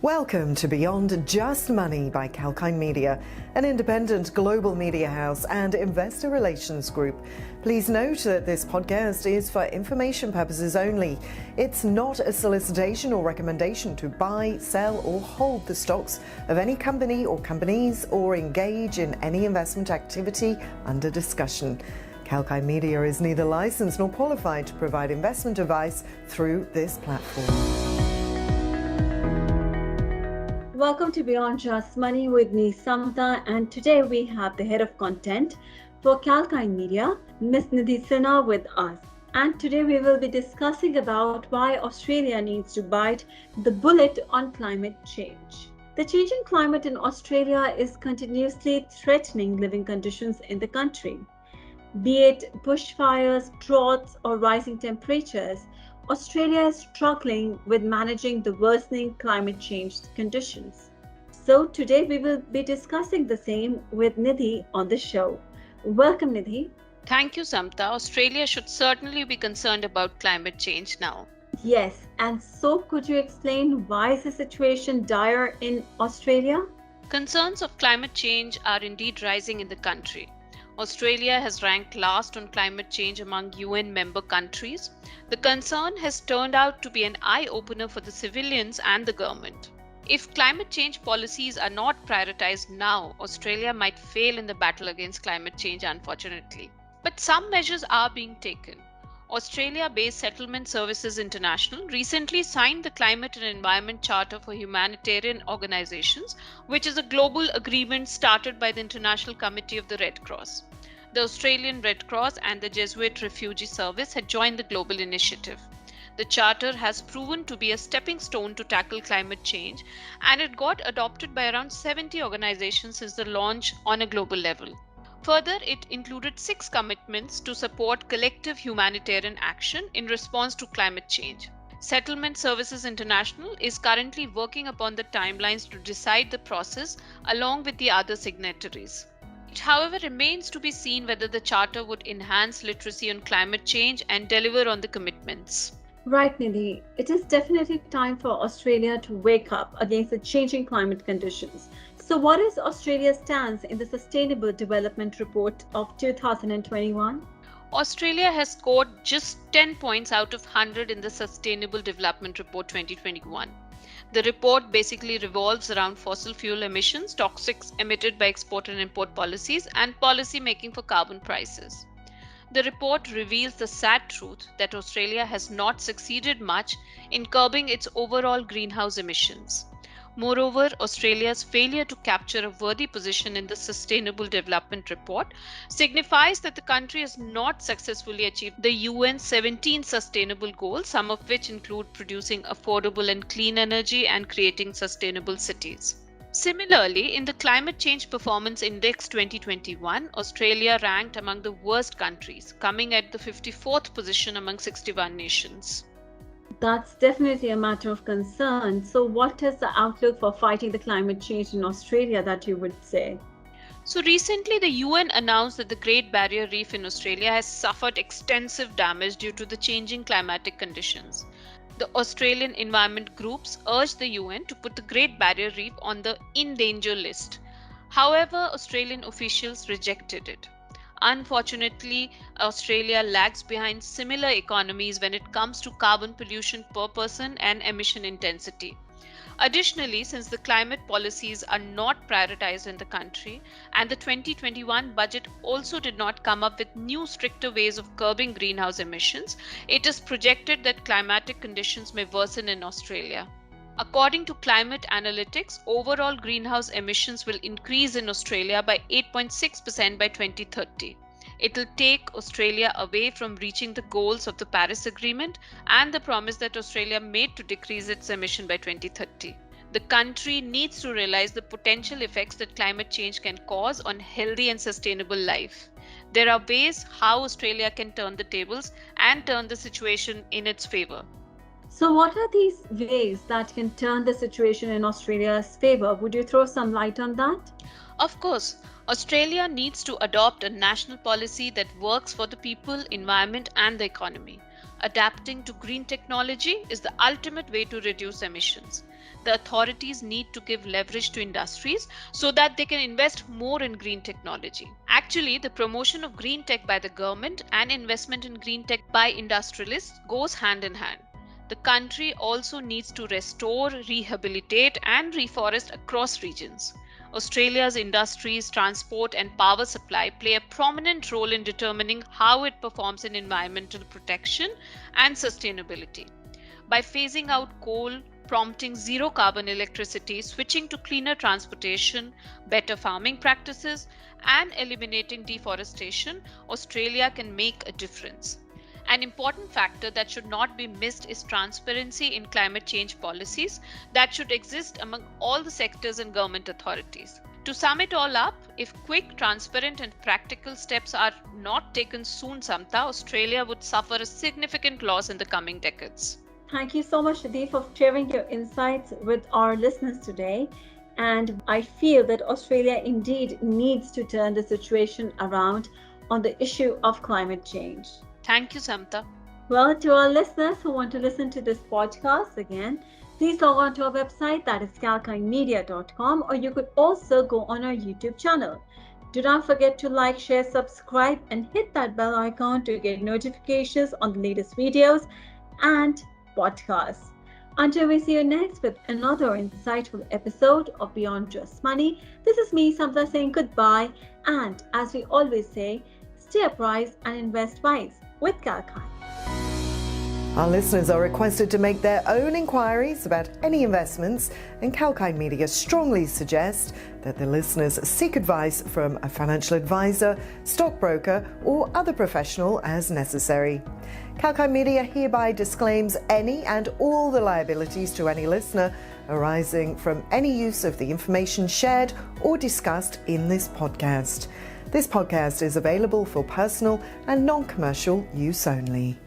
Welcome to Beyond Just Money by Kalkine Media, an independent global media house and investor relations group. Please note that this podcast is for information purposes only. It's not a solicitation or recommendation to buy, sell, or hold the stocks of any company or companies or engage in any investment activity under discussion. Kalkine Media is neither licensed nor qualified to provide investment advice through this platform. Welcome to Beyond Just Money with me, Samta, and today we have the head of content for Kalkine Media, Ms. Nidhi Sinha, with us. And today we will be discussing about why Australia needs to bite the bullet on climate change. The changing climate in Australia is continuously threatening living conditions in the country. Be it bushfires, droughts, or rising temperatures, Australia is struggling with managing the worsening climate change conditions. So today we will be discussing the same with Nidhi on the show. Welcome, Nidhi. Thank you, Samta. Australia should certainly be concerned about climate change now. Yes, and so could you explain why is the situation dire in Australia? Concerns of climate change are indeed rising in the country. Australia has ranked last on climate change among UN member countries. The concern has turned out to be an eye-opener for the civilians and the government. If climate change policies are not prioritized now, Australia might fail in the battle against climate change, unfortunately. But some measures are being taken. Australia-based Settlement Services International recently signed the Climate and Environment Charter for Humanitarian Organizations, which is a global agreement started by the International Committee of the Red Cross. The Australian Red Cross and the Jesuit Refugee Service had joined the global initiative. The charter has proven to be a stepping stone to tackle climate change, and it got adopted by around 70 organizations since the launch on a global level. Further, it included 6 commitments to support collective humanitarian action in response to climate change. Settlement Services International is currently working upon the timelines to decide the process along with the other signatories. It, however, remains to be seen whether the charter would enhance literacy on climate change and deliver on the commitments. Right, Nidhi. It is definitely time for Australia to wake up against the changing climate conditions. So what is Australia's stance in the Sustainable Development Report of 2021? Australia has scored just 10 points out of 100 in the Sustainable Development Report 2021. The report basically revolves around fossil fuel emissions, toxics emitted by export and import policies, and policy making for carbon prices. The report reveals the sad truth that Australia has not succeeded much in curbing its overall greenhouse emissions. Moreover, Australia's failure to capture a worthy position in the Sustainable Development Report signifies that the country has not successfully achieved the UN's 17 sustainable goals, some of which include producing affordable and clean energy and creating sustainable cities. Similarly, in the Climate Change Performance Index 2021, Australia ranked among the worst countries, coming at the 54th position among 61 nations. That's definitely a matter of concern. So what is the outlook for fighting the climate change in Australia that you would say? So recently, the UN announced that the Great Barrier Reef in Australia has suffered extensive damage due to the changing climatic conditions. The Australian environment groups urged the UN to put the Great Barrier Reef on the in danger list. However, Australian officials rejected it. Unfortunately, Australia lags behind similar economies when it comes to carbon pollution per person and emission intensity. Additionally, since the climate policies are not prioritized in the country, and the 2021 budget also did not come up with new stricter ways of curbing greenhouse emissions, it is projected that climatic conditions may worsen in Australia. According to climate analytics, overall greenhouse emissions will increase in Australia by 8.6% by 2030. It will take Australia away from reaching the goals of the Paris Agreement and the promise that Australia made to decrease its emission by 2030. The country needs to realize the potential effects that climate change can cause on healthy and sustainable life. There are ways how Australia can turn the tables and turn the situation in its favor. So what are these ways that can turn the situation in Australia's favor? Would you throw some light on that? Of course, Australia needs to adopt a national policy that works for the people, environment, and the economy. Adapting to green technology is the ultimate way to reduce emissions. The authorities need to give leverage to industries so that they can invest more in green technology. Actually, the promotion of green tech by the government and investment in green tech by industrialists goes hand in hand. The country also needs to restore, rehabilitate, and reforest across regions. Australia's industries, transport, and power supply play a prominent role in determining how it performs in environmental protection and sustainability. By phasing out coal, prompting zero carbon electricity, switching to cleaner transportation, better farming practices, and eliminating deforestation, Australia can make a difference. An important factor that should not be missed is transparency in climate change policies that should exist among all the sectors and government authorities. To sum it all up, if quick, transparent, and practical steps are not taken soon, Samta, Australia would suffer a significant loss in the coming decades. Thank you so much, Nidhi, for sharing your insights with our listeners today. And I feel that Australia indeed needs to turn the situation around on the issue of climate change. Thank you, Samta. Well, to our listeners who want to listen to this podcast again, please log on to our website, that is kalkinemedia.com, or you could also go on our YouTube channel. Do not forget to like, share, subscribe, and hit that bell icon to get notifications on the latest videos and podcasts. Until we see you next with another insightful episode of Beyond Just Money, this is me, Samta, saying goodbye. And as we always say, stay apprised and invest wise with Kalkine. Our listeners are requested to make their own inquiries about any investments, and Kalkine Media strongly suggest that the listeners seek advice from a financial advisor, stockbroker, or other professional as necessary. Kalkine Media hereby disclaims any and all the liabilities to any listener arising from any use of the information shared or discussed in this podcast. This podcast is available for personal and non-commercial use only.